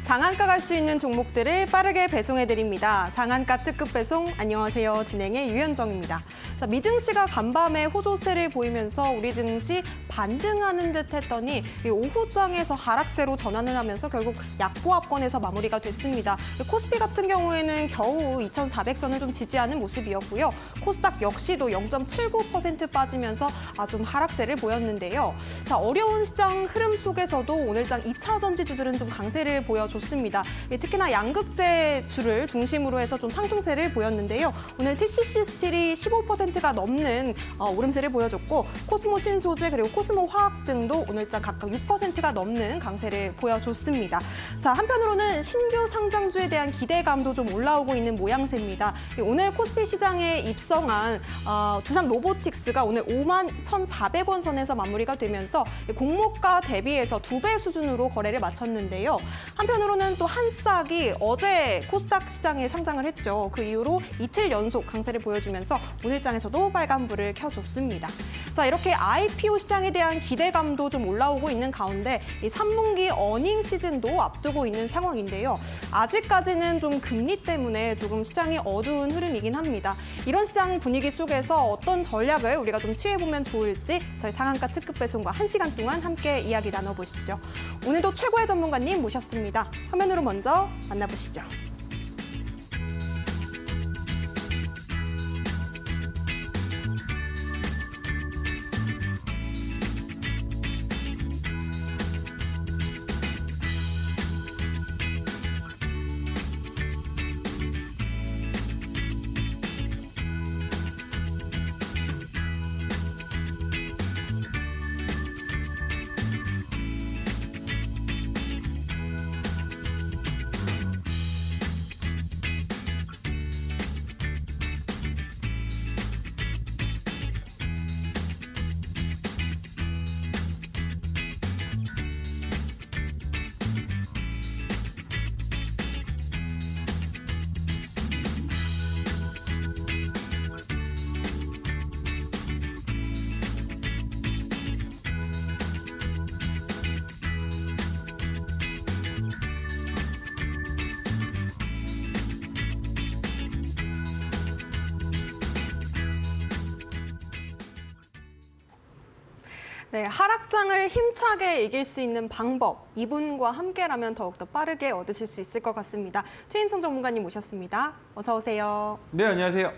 상한가 갈 수 있는 종목들을 빠르게 배송해드립니다. 상한가 특급 배송, 안녕하세요. 진행의 유현정입니다. 자, 미증시가 간밤에 호조세를 보이면서 우리 증시 반등하는 듯 했더니 오후장에서 하락세로 전환을 하면서 결국 약보합권에서 마무리가 됐습니다. 코스피 같은 경우에는 겨우 2,400선을 좀 지지하는 모습이었고요. 코스닥 역시도 0.79% 빠지면서 좀 하락세를 보였는데요. 자, 어려운 시장 흐름 속에서도 오늘장 2차 전지주들은 좀 강세를 보여줬습니다. 특히나 양극재주를 중심으로 해서 좀 상승세를 보였는데요. 오늘 TCC 스틸이 15%가 넘는 오름세를 보여줬고 코스모 신소재 그리고 코스모 화학 등도 오늘장 각각 6%가 넘는 강세를 보여줬습니다. 자, 한편으로는 신규 상장주에 대한 기대감도 좀 올라오고 있는 모양새입니다. 오늘 코스피 시장에 입성한 두산 로보틱스가 오늘 51,400원 선에서 마무리가 되면서 공모가 대비해서 2배 수준으로 거래를 마쳤는데요. 한편으로는 또 한싹이 어제 코스닥 시장에 상장을 했죠. 그 이후로 이틀 연속 강세를 보여주면서 오늘장에서도 빨간불을 켜줬습니다. 자, 이렇게 IPO 시장에 대한 기대감도 좀 올라오고 있는 가운데 이 3분기 어닝 시즌도 앞두고 있는 상황인데요. 아직까지는 좀 금리 때문에 조금 시장이 어두운 흐름이긴 합니다. 이런 시장 분위기 속에서 어떤 전략을 우리가 좀 취해보면 좋을지 저희 상한가 특급 배송과 1시간 동안 함께 이야기 나눠보시죠. 오늘도 최고의 전문가님 모셨습니다. 화면으로 먼저 만나보시죠. 네, 하락장을 힘차게 이길 수 있는 방법, 이분과 함께라면 더욱더 빠르게 얻으실 수 있을 것 같습니다. 최인성 전문가님 모셨습니다. 어서 오세요. 네, 안녕하세요.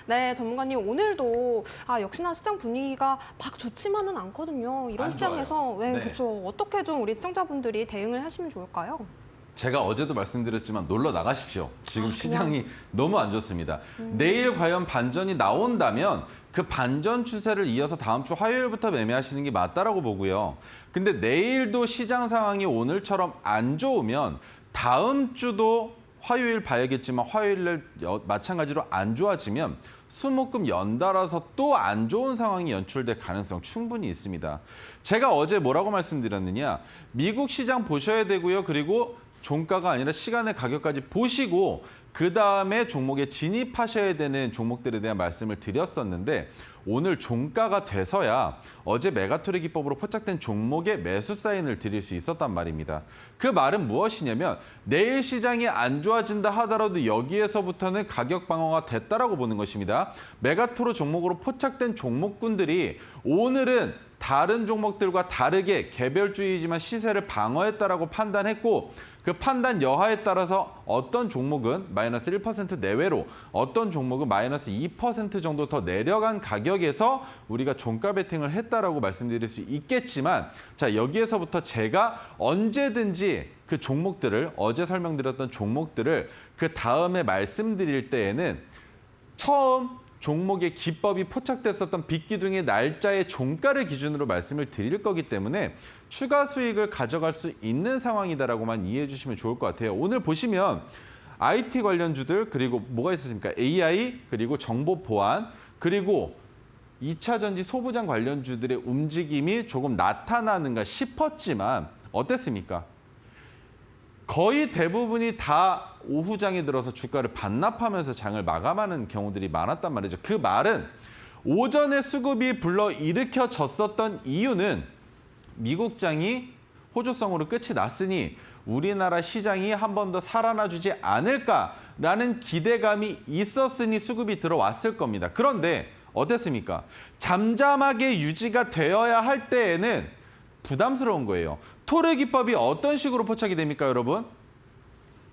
네, 전문가님 오늘도 역시나 시장 분위기가 막 좋지만은 않거든요. 이런 시장에서 네. 그렇죠. 어떻게 좀 우리 시청자분들이 대응을 하시면 좋을까요? 제가 어제도 말씀드렸지만 놀러 나가십시오. 지금 시장이 너무 안 좋습니다. 내일 과연 반전이 나온다면 그 반전 추세를 이어서 다음 주 화요일부터 매매하시는 게 맞다라고 보고요. 근데 내일도 시장 상황이 오늘처럼 안 좋으면 다음 주도 화요일 봐야겠지만 화요일 날 마찬가지로 안 좋아지면 수목금 연달아서 또 안 좋은 상황이 연출될 가능성 충분히 있습니다. 제가 어제 뭐라고 말씀드렸느냐. 미국 시장 보셔야 되고요. 그리고 종가가 아니라 시간의 가격까지 보시고 그다음에 종목에 진입하셔야 되는 종목들에 대한 말씀을 드렸었는데 오늘 종가가 돼서야 어제 메가토리 기법으로 포착된 종목에 매수 사인을 드릴 수 있었단 말입니다. 그 말은 무엇이냐면 내일 시장이 안 좋아진다 하더라도 여기에서부터는 가격 방어가 됐다라고 보는 것입니다. 메가토로 종목으로 포착된 종목군들이 오늘은 다른 종목들과 다르게 개별주의지만 시세를 방어했다라고 판단했고 그 판단 여하에 따라서 어떤 종목은 마이너스 1% 내외로 어떤 종목은 마이너스 2% 정도 더 내려간 가격에서 우리가 종가 베팅을 했다라고 말씀드릴 수 있겠지만 자, 여기에서부터 제가 언제든지 그 종목들을 어제 설명드렸던 종목들을 그 다음에 말씀드릴 때에는 처음 종목의 기법이 포착됐었던 빗기둥의 날짜의 종가를 기준으로 말씀을 드릴 거기 때문에 추가 수익을 가져갈 수 있는 상황이다라고만 이해해 주시면 좋을 것 같아요. 오늘 보시면 IT 관련주들 그리고 뭐가 있었습니까? AI 그리고 정보 보안 그리고 2차 전지 소부장 관련주들의 움직임이 조금 나타나는가 싶었지만 어땠습니까? 거의 대부분이 다 오후장에 들어서 주가를 반납하면서 장을 마감하는 경우들이 많았단 말이죠. 그 말은 오전에 수급이 불러일으켜졌었던 이유는 미국장이 호조성으로 끝이 났으니 우리나라 시장이 한 번 더 살아나주지 않을까라는 기대감이 있었으니 수급이 들어왔을 겁니다. 그런데 어땠습니까? 잠잠하게 유지가 되어야 할 때에는 부담스러운 거예요. 토르 기법이 어떤 식으로 포착이 됩니까, 여러분?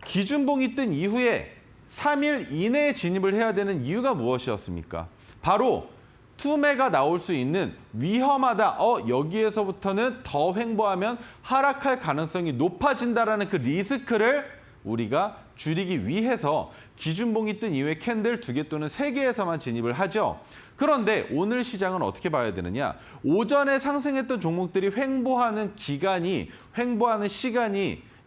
기준봉이 뜬 이후에 3일 이내에 진입을 해야 되는 이유가 무엇이었습니까? 바로 투매가 나올 수 있는 위험하다. 여기에서부터는 더 횡보하면 하락할 가능성이 높아진다라는 그 리스크를 우리가 줄이기 위해서 기준봉이 뜬 이후에 캔들 2개 또는 3개에서만 진입을 하죠. 그런데 오늘 시장은 어떻게 봐야 되느냐? 오전에 상승했던 종목들이 횡보하는 시간이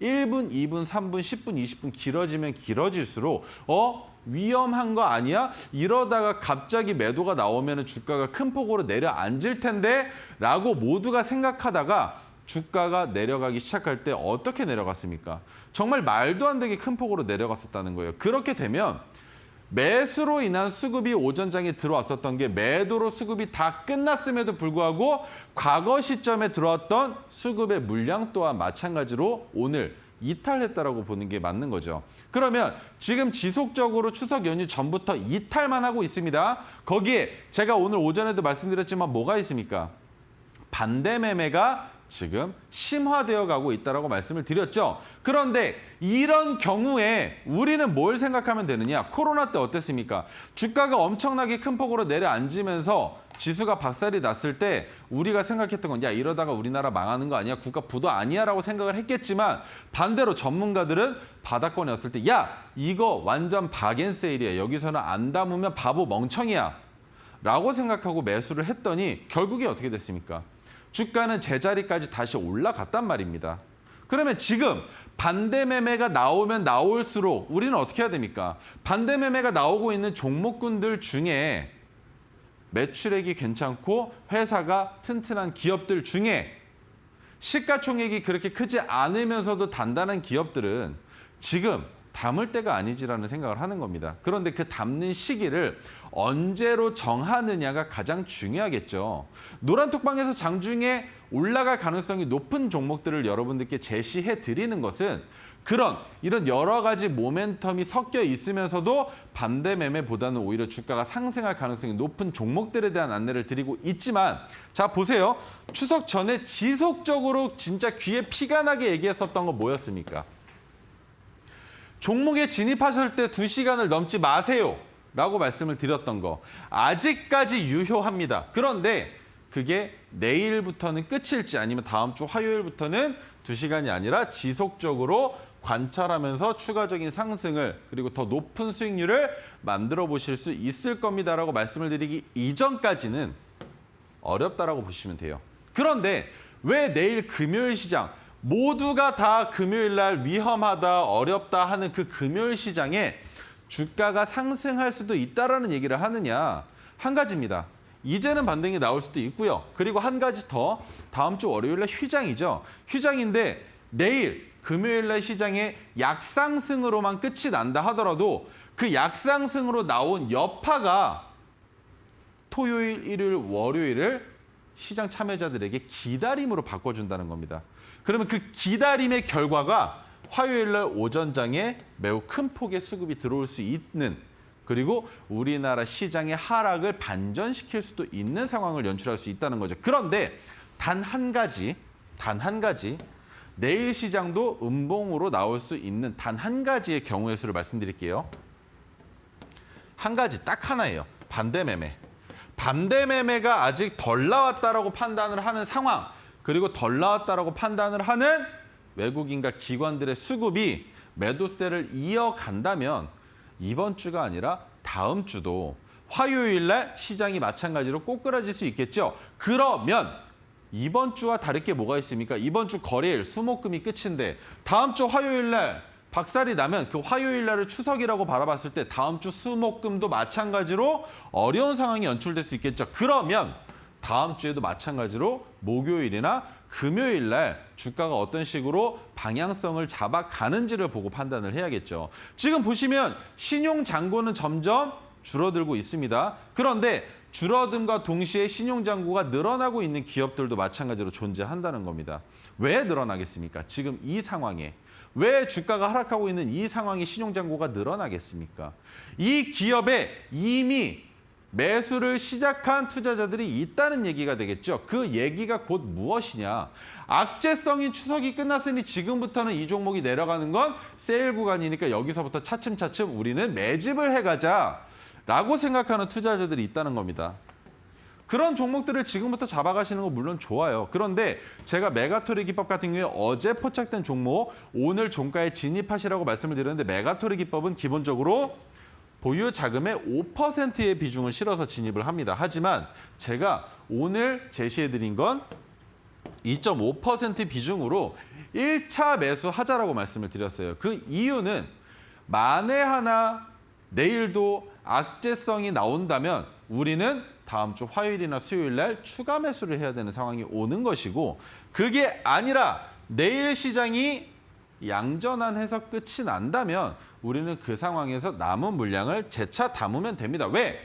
1분, 2분, 3분, 10분, 20분 길어지면 길어질수록 위험한 거 아니야? 이러다가 갑자기 매도가 나오면 주가가 큰 폭으로 내려앉을 텐데 라고 모두가 생각하다가 주가가 내려가기 시작할 때 어떻게 내려갔습니까? 정말 말도 안 되게 큰 폭으로 내려갔었다는 거예요. 그렇게 되면 매수로 인한 수급이 오전장에 들어왔었던 게 매도로 수급이 다 끝났음에도 불구하고 과거 시점에 들어왔던 수급의 물량 또한 마찬가지로 오늘 이탈했다라고 보는 게 맞는 거죠. 그러면 지금 지속적으로 추석 연휴 전부터 이탈만 하고 있습니다. 거기에 제가 오늘 오전에도 말씀드렸지만 뭐가 있습니까? 반대 매매가 지금 심화되어 가고 있다라고 말씀을 드렸죠. 그런데 이런 경우에 우리는 뭘 생각하면 되느냐? 코로나 때 어땠습니까? 주가가 엄청나게 큰 폭으로 내려앉으면서 지수가 박살이 났을 때 우리가 생각했던 건 이러다가 우리나라 망하는 거 아니야? 국가 부도 아니야? 라고 생각을 했겠지만 반대로 전문가들은 바닥권에 왔을 때 이거 완전 박앤세일이야. 여기서는 안 담으면 바보 멍청이야. 라고 생각하고 매수를 했더니 결국에 어떻게 됐습니까? 주가는 제자리까지 다시 올라갔단 말입니다. 그러면 지금 반대 매매가 나오면 나올수록 우리는 어떻게 해야 됩니까? 반대 매매가 나오고 있는 종목군들 중에 매출액이 괜찮고 회사가 튼튼한 기업들 중에 시가총액이 그렇게 크지 않으면서도 단단한 기업들은 지금 담을 때가 아니지라는 생각을 하는 겁니다. 그런데 그 담는 시기를 언제로 정하느냐가 가장 중요하겠죠. 노란톡방에서 장중에 올라갈 가능성이 높은 종목들을 여러분들께 제시해 드리는 것은 이런 여러 가지 모멘텀이 섞여 있으면서도 반대 매매보다는 오히려 주가가 상승할 가능성이 높은 종목들에 대한 안내를 드리고 있지만 자 보세요. 추석 전에 지속적으로 진짜 귀에 피가 나게 얘기했었던 거 뭐였습니까? 종목에 진입하실 때 2시간을 넘지 마세요. 라고 말씀을 드렸던 거. 아직까지 유효합니다. 그런데 그게 내일부터는 끝일지 아니면 다음 주 화요일부터는 2시간이 아니라 지속적으로 관찰하면서 추가적인 상승을 그리고 더 높은 수익률을 만들어 보실 수 있을 겁니다라고 말씀을 드리기 이전까지는 어렵다라고 보시면 돼요. 그런데 왜 내일 금요일 시장 모두가 다 금요일 날 위험하다, 어렵다 하는 그 금요일 시장에 주가가 상승할 수도 있다라는 얘기를 하느냐? 한 가지입니다. 이제는 반등이 나올 수도 있고요. 그리고 한 가지 더 다음 주 월요일 날 휴장이죠. 휴장인데 내일 금요일 날 시장에 약상승으로만 끝이 난다 하더라도 그 약상승으로 나온 여파가 토요일, 일요일, 월요일을 시장 참여자들에게 기다림으로 바꿔준다는 겁니다. 그러면 그 기다림의 결과가 화요일 날 오전장에 매우 큰 폭의 수급이 들어올 수 있는 그리고 우리나라 시장의 하락을 반전시킬 수도 있는 상황을 연출할 수 있다는 거죠. 그런데 단 한 가지 내일 시장도 음봉으로 나올 수 있는 단 한 가지의 경우의 수를 말씀드릴게요. 한 가지 딱 하나예요. 반대 매매. 반대 매매가 아직 덜 나왔다라고 판단을 하는 상황 그리고 덜 나왔다라고 판단을 하는 외국인과 기관들의 수급이 매도세를 이어간다면 이번 주가 아니라 다음 주도 화요일 날 시장이 마찬가지로 꼬꾸라질 수 있겠죠. 그러면 이번 주와 다를 게 뭐가 있습니까? 이번 주 거래일 수목금이 끝인데 다음 주 화요일 날 박살이 나면 그 화요일 날을 추석이라고 바라봤을 때 다음 주 수목금도 마찬가지로 어려운 상황이 연출될 수 있겠죠. 그러면 다음 주에도 마찬가지로 목요일이나 금요일 날 주가가 어떤 식으로 방향성을 잡아가는지를 보고 판단을 해야겠죠. 지금 보시면 신용 잔고는 점점 줄어들고 있습니다. 그런데 줄어듦과 동시에 신용 잔고가 늘어나고 있는 기업들도 마찬가지로 존재한다는 겁니다. 왜 늘어나겠습니까? 지금 이 상황에 왜 주가가 하락하고 있는 이 상황에 신용잔고가 늘어나겠습니까? 이 기업에 이미 매수를 시작한 투자자들이 있다는 얘기가 되겠죠. 그 얘기가 곧 무엇이냐. 악재성인 추석이 끝났으니 지금부터는 이 종목이 내려가는 건 세일 구간이니까 여기서부터 차츰차츰 우리는 매집을 해가자라고 생각하는 투자자들이 있다는 겁니다. 그런 종목들을 지금부터 잡아가시는 건 물론 좋아요. 그런데 제가 메가토리 기법 같은 경우에 어제 포착된 종목, 오늘 종가에 진입하시라고 말씀을 드렸는데 메가토리 기법은 기본적으로 보유 자금의 5%의 비중을 실어서 진입을 합니다. 하지만 제가 오늘 제시해드린 건 2.5% 비중으로 1차 매수하자라고 말씀을 드렸어요. 그 이유는 만에 하나 내일도 악재성이 나온다면 우리는 다음 주 화요일이나 수요일 날 추가 매수를 해야 되는 상황이 오는 것이고 그게 아니라 내일 시장이 양전환해서 끝이 난다면 우리는 그 상황에서 남은 물량을 재차 담으면 됩니다. 왜?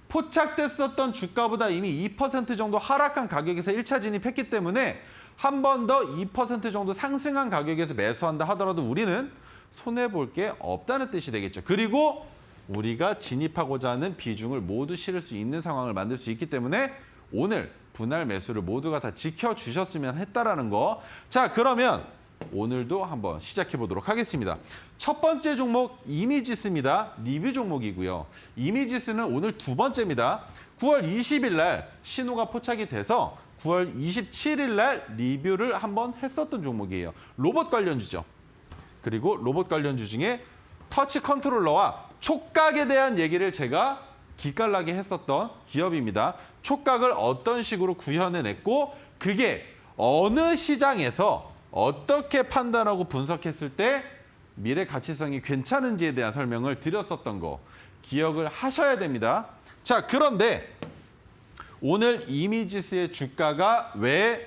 포착됐었던 주가보다 이미 2% 정도 하락한 가격에서 1차 진입했기 때문에 한 번 더 2% 정도 상승한 가격에서 매수한다 하더라도 우리는 손해볼 게 없다는 뜻이 되겠죠. 그리고 우리가 진입하고자 하는 비중을 모두 실을 수 있는 상황을 만들 수 있기 때문에 오늘 분할 매수를 모두가 다 지켜주셨으면 했다라는 거. 자, 그러면 오늘도 한번 시작해 보도록 하겠습니다. 첫 번째 종목 이미지스입니다. 리뷰 종목이고요. 이미지스는 오늘 두 번째입니다. 9월 20일 날 신호가 포착이 돼서 9월 27일 날 리뷰를 한번 했었던 종목이에요. 로봇 관련주죠. 그리고 로봇 관련주 중에 터치 컨트롤러와 촉각에 대한 얘기를 제가 기깔나게 했었던 기업입니다. 촉각을 어떤 식으로 구현해냈고 그게 어느 시장에서 어떻게 판단하고 분석했을 때 미래 가치성이 괜찮은지에 대한 설명을 드렸었던 거 기억을 하셔야 됩니다. 자, 그런데 오늘 이미지스의 주가가 왜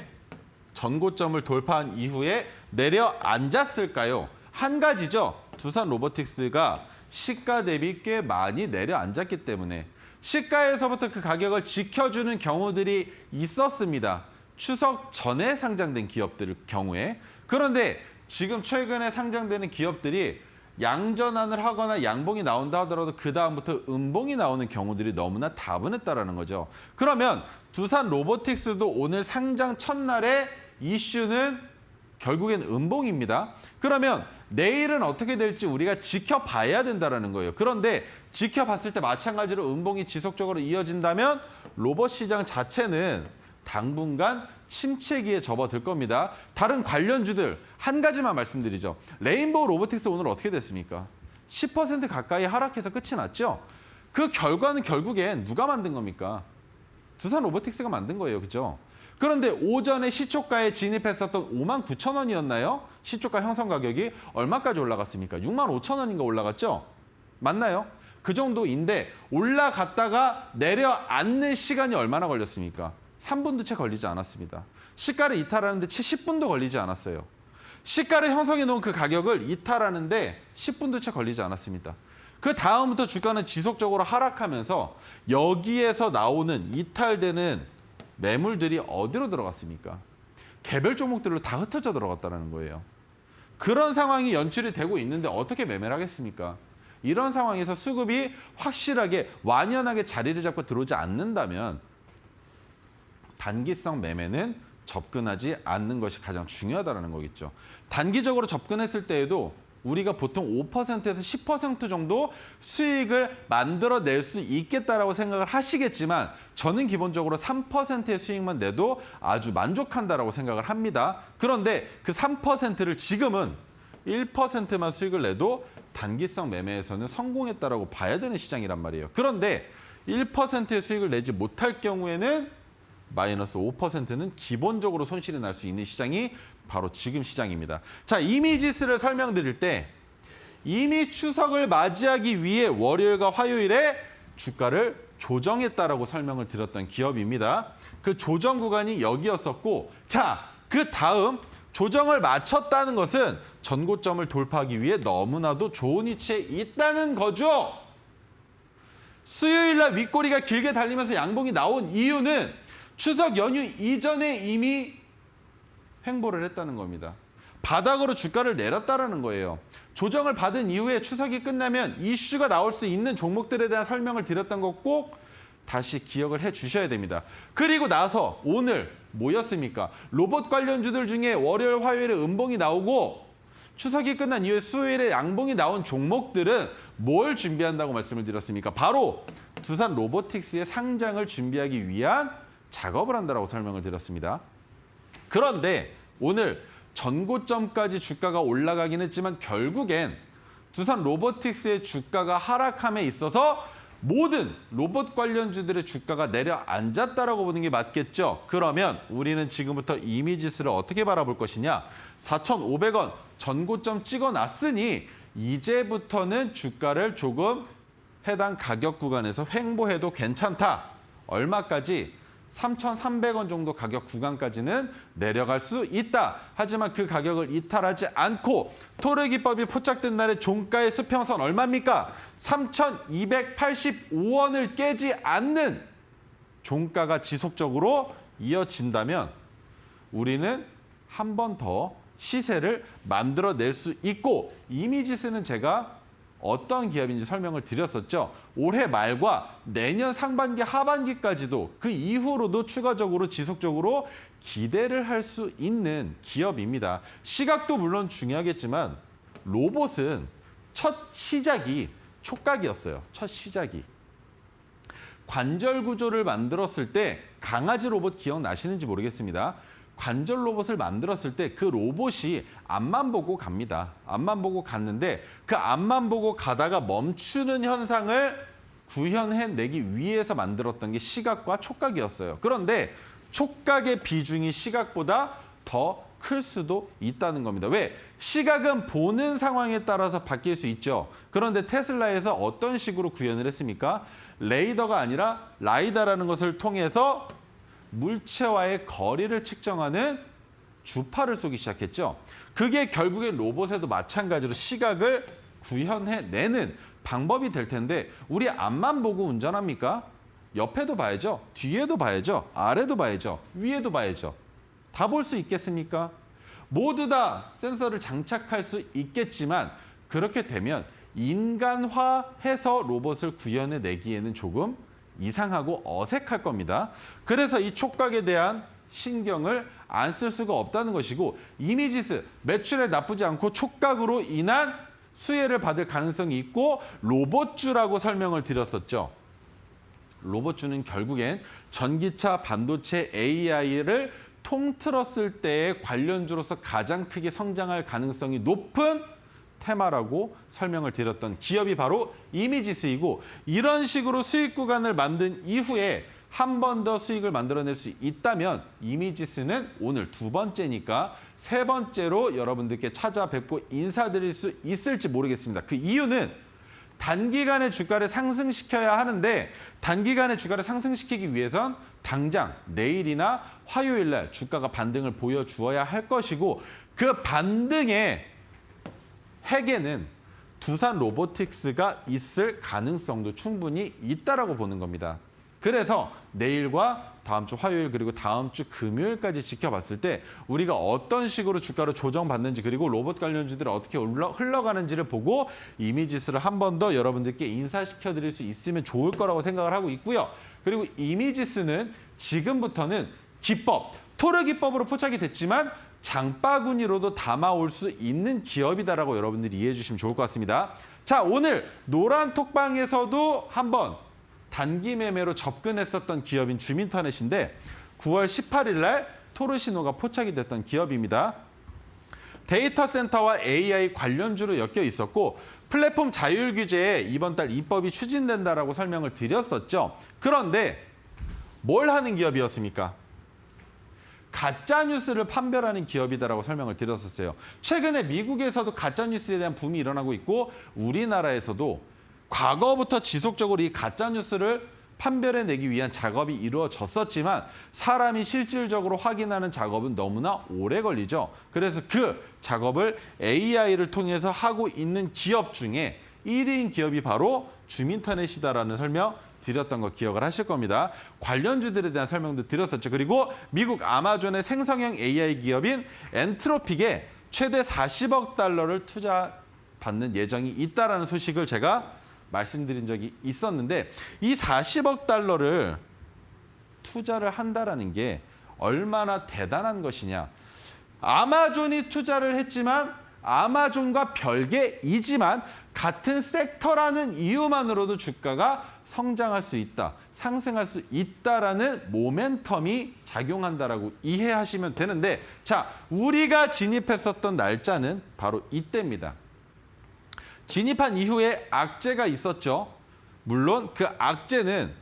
전고점을 돌파한 이후에 내려앉았을까요? 한 가지죠. 두산 로보틱스가 시가 대비 꽤 많이 내려앉았기 때문에 시가에서부터 그 가격을 지켜주는 경우들이 있었습니다. 추석 전에 상장된 기업들 경우에. 그런데 지금 최근에 상장되는 기업들이 양전환을 하거나 양봉이 나온다 하더라도 그 다음부터 음봉이 나오는 경우들이 너무나 다분했다라는 거죠. 그러면 두산 로보틱스도 오늘 상장 첫날에 이슈는 결국엔 음봉입니다. 그러면 내일은 어떻게 될지 우리가 지켜봐야 된다는 거예요. 그런데 지켜봤을 때 마찬가지로 음봉이 지속적으로 이어진다면 로봇 시장 자체는 당분간 침체기에 접어들 겁니다. 다른 관련주들 한 가지만 말씀드리죠. 레인보우 로보틱스 오늘 어떻게 됐습니까? 10% 가까이 하락해서 끝이 났죠. 그 결과는 결국엔 누가 만든 겁니까? 두산 로보틱스가 만든 거예요. 그죠? 그런데 오전에 시초가에 진입했었던 59,000원이었나요? 시초가 형성 가격이 얼마까지 올라갔습니까? 65,000원인가 올라갔죠? 맞나요? 그 정도인데 올라갔다가 내려앉는 시간이 얼마나 걸렸습니까? 3분도 채 걸리지 않았습니다. 시가를 이탈하는데 채 10분도 걸리지 않았어요. 시가를 형성해 놓은 그 가격을 이탈하는데 10분도 채 걸리지 않았습니다. 그 다음부터 주가는 지속적으로 하락하면서 여기에서 나오는 이탈되는 매물들이 어디로 들어갔습니까? 개별 종목들로 다 흩어져 들어갔다는 거예요. 그런 상황이 연출이 되고 있는데 어떻게 매매를 하겠습니까? 이런 상황에서 수급이 확실하게 완연하게 자리를 잡고 들어오지 않는다면 단기성 매매는 접근하지 않는 것이 가장 중요하다는 거겠죠. 단기적으로 접근했을 때에도 우리가 보통 5%에서 10% 정도 수익을 만들어낼 수 있겠다라고 생각을 하시겠지만 저는 기본적으로 3%의 수익만 내도 아주 만족한다라고 생각을 합니다. 그런데 그 3%를 지금은 1%만 수익을 내도 단기성 매매에서는 성공했다라고 봐야 되는 시장이란 말이에요. 그런데 1%의 수익을 내지 못할 경우에는 마이너스 5%는 기본적으로 손실이 날 수 있는 시장이 바로 지금 시장입니다. 자, 이미지스를 설명드릴 때 이미 추석을 맞이하기 위해 월요일과 화요일에 주가를 조정했다라고 설명을 드렸던 기업입니다. 그 조정 구간이 여기였었고 자, 그 다음 조정을 마쳤다는 것은 전고점을 돌파하기 위해 너무나도 좋은 위치에 있다는 거죠. 수요일 날 윗꼬리가 길게 달리면서 양봉이 나온 이유는 추석 연휴 이전에 이미 횡보를 했다는 겁니다. 바닥으로 주가를 내렸다라는 거예요. 조정을 받은 이후에 추석이 끝나면 이슈가 나올 수 있는 종목들에 대한 설명을 드렸던 거 꼭 다시 기억을 해 주셔야 됩니다. 그리고 나서 오늘 뭐였습니까? 로봇 관련주들 중에 월요일, 화요일에 음봉이 나오고 추석이 끝난 이후에 수요일에 양봉이 나온 종목들은 뭘 준비한다고 말씀을 드렸습니까? 바로 두산 로보틱스의 상장을 준비하기 위한 작업을 한다고 설명을 드렸습니다. 그런데 오늘 전고점까지 주가가 올라가긴 했지만 결국엔 두산 로보틱스의 주가가 하락함에 있어서 모든 로봇 관련주들의 주가가 내려앉았다라고 보는 게 맞겠죠. 그러면 우리는 지금부터 이미지스를 어떻게 바라볼 것이냐. 4,500원 전고점 찍어놨으니 이제부터는 주가를 조금 해당 가격 구간에서 횡보해도 괜찮다. 얼마까지? 3,300원 정도 가격 구간까지는 내려갈 수 있다. 하지만 그 가격을 이탈하지 않고 토르기법이 포착된 날의 종가의 수평선 얼마입니까? 3,285원을 깨지 않는 종가가 지속적으로 이어진다면 우리는 한 번 더 시세를 만들어낼 수 있고 이미지스는 제가 어떤 기업인지 설명을 드렸었죠. 올해 말과 내년 상반기, 하반기까지도 그 이후로도 추가적으로 지속적으로 기대를 할 수 있는 기업입니다. 시각도 물론 중요하겠지만 로봇은 첫 시작이 촉각이었어요. 첫 시작이. 관절 구조를 만들었을 때 강아지 로봇 기억나시는지 모르겠습니다. 관절 로봇을 만들었을 때 그 로봇이 앞만 보고 갑니다. 앞만 보고 갔는데 그 앞만 보고 가다가 멈추는 현상을 구현해내기 위해서 만들었던 게 시각과 촉각이었어요. 그런데 촉각의 비중이 시각보다 더 클 수도 있다는 겁니다. 왜? 시각은 보는 상황에 따라서 바뀔 수 있죠. 그런데 테슬라에서 어떤 식으로 구현을 했습니까? 레이더가 아니라 라이다라는 것을 통해서 물체와의 거리를 측정하는 주파를 쏘기 시작했죠. 그게 결국엔 로봇에도 마찬가지로 시각을 구현해내는 방법이 될 텐데 우리 앞만 보고 운전합니까? 옆에도 봐야죠. 뒤에도 봐야죠. 아래도 봐야죠. 위에도 봐야죠. 다 볼 수 있겠습니까? 모두 다 센서를 장착할 수 있겠지만 그렇게 되면 인간화해서 로봇을 구현해내기에는 조금 이상하고 어색할 겁니다. 그래서 이 촉각에 대한 신경을 안 쓸 수가 없다는 것이고 이미지스 매출에 나쁘지 않고 촉각으로 인한 수혜를 받을 가능성이 있고 로봇주라고 설명을 드렸었죠. 로봇주는 결국엔 전기차, 반도체, AI를 통틀었을 때의 관련주로서 가장 크게 성장할 가능성이 높은 테마라고 설명을 드렸던 기업이 바로 이미지스이고 이런 식으로 수익 구간을 만든 이후에 한 번 더 수익을 만들어낼 수 있다면 이미지스는 오늘 두 번째니까 세 번째로 여러분들께 찾아뵙고 인사드릴 수 있을지 모르겠습니다. 그 이유는 단기간에 주가를 상승시켜야 하는데 단기간에 주가를 상승시키기 위해선 당장 내일이나 화요일 날 주가가 반등을 보여주어야 할 것이고 그 반등의 핵에는 두산 로보틱스가 있을 가능성도 충분히 있다라고 보는 겁니다. 그래서 내일과 다음 주 화요일 그리고 다음 주 금요일까지 지켜봤을 때 우리가 어떤 식으로 주가를 조정받는지 그리고 로봇 관련주들이 어떻게 흘러가는지를 보고 이미지스를 한 번 더 여러분들께 인사시켜드릴 수 있으면 좋을 거라고 생각을 하고 있고요. 그리고 이미지스는 지금부터는 기법, 토르 기법으로 포착이 됐지만 장바구니로도 담아올 수 있는 기업이다라고 여러분들이 이해해 주시면 좋을 것 같습니다. 자, 오늘 노란 톡방에서도 한번 단기 매매로 접근했었던 기업인 주민터넷인데 9월 18일 날 토르 신호가 포착이 됐던 기업입니다. 데이터 센터와 AI 관련주로 엮여 있었고 플랫폼 자율 규제에 이번 달 입법이 추진된다라고 설명을 드렸었죠. 그런데 뭘 하는 기업이었습니까? 가짜 뉴스를 판별하는 기업이다라고 설명을 드렸었어요. 최근에 미국에서도 가짜 뉴스에 대한 붐이 일어나고 있고 우리나라에서도 과거부터 지속적으로 이 가짜 뉴스를 판별해내기 위한 작업이 이루어졌었지만 사람이 실질적으로 확인하는 작업은 너무나 오래 걸리죠. 그래서 그 작업을 AI를 통해서 하고 있는 기업 중에 1위인 기업이 바로 주민터넷이다라는 설명 드렸던 거 기억을 하실 겁니다. 관련주들에 대한 설명도 드렸었죠. 그리고 미국 아마존의 생성형 AI 기업인 엔트로픽의 최대 40억 달러를 투자받는 예정이 있다라는 소식을 제가 말씀드린 적이 있었는데 이 40억 달러를 투자를 한다라는 게 얼마나 대단한 것이냐. 아마존이 투자를 했지만 아마존과 별개이지만 같은 섹터라는 이유만으로도 주가가 성장할 수 있다, 상승할 수 있다라는 모멘텀이 작용한다라고 이해하시면 되는데 자, 우리가 진입했었던 날짜는 바로 이때입니다. 진입한 이후에 악재가 있었죠. 물론 그 악재는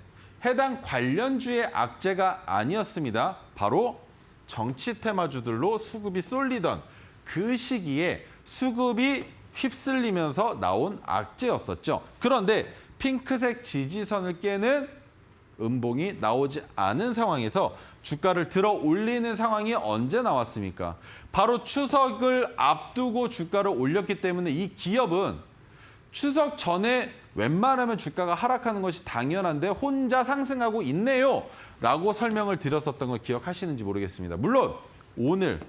해당 관련주의 악재가 아니었습니다. 바로 정치 테마주들로 수급이 쏠리던 그 시기에 수급이 휩쓸리면서 나온 악재였었죠. 그런데 핑크색 지지선을 깨는 음봉이 나오지 않은 상황에서 주가를 들어 올리는 상황이 언제 나왔습니까? 바로 추석을 앞두고 주가를 올렸기 때문에 이 기업은 추석 전에 웬만하면 주가가 하락하는 것이 당연한데 혼자 상승하고 있네요 라고 설명을 드렸었던 걸 기억하시는지 모르겠습니다. 물론 오늘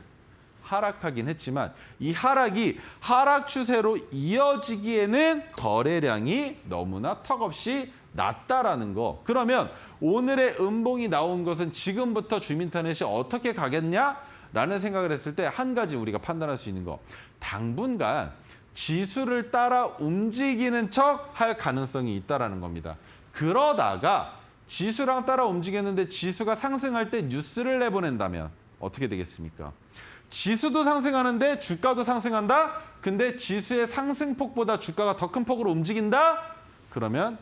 하락하긴 했지만 이 하락이 하락 추세로 이어지기에는 거래량이 너무나 턱없이 낮다라는 거. 그러면 오늘의 음봉이 나온 것은 지금부터 주민터넷이 어떻게 가겠냐라는 생각을 했을 때 한 가지 우리가 판단할 수 있는 거. 당분간 지수를 따라 움직이는 척 할 가능성이 있다라는 겁니다. 그러다가 지수랑 따라 움직였는데 지수가 상승할 때 뉴스를 내보낸다면 어떻게 되겠습니까? 지수도 상승하는데 주가도 상승한다? 근데 지수의 상승폭보다 주가가 더 큰 폭으로 움직인다? 그러면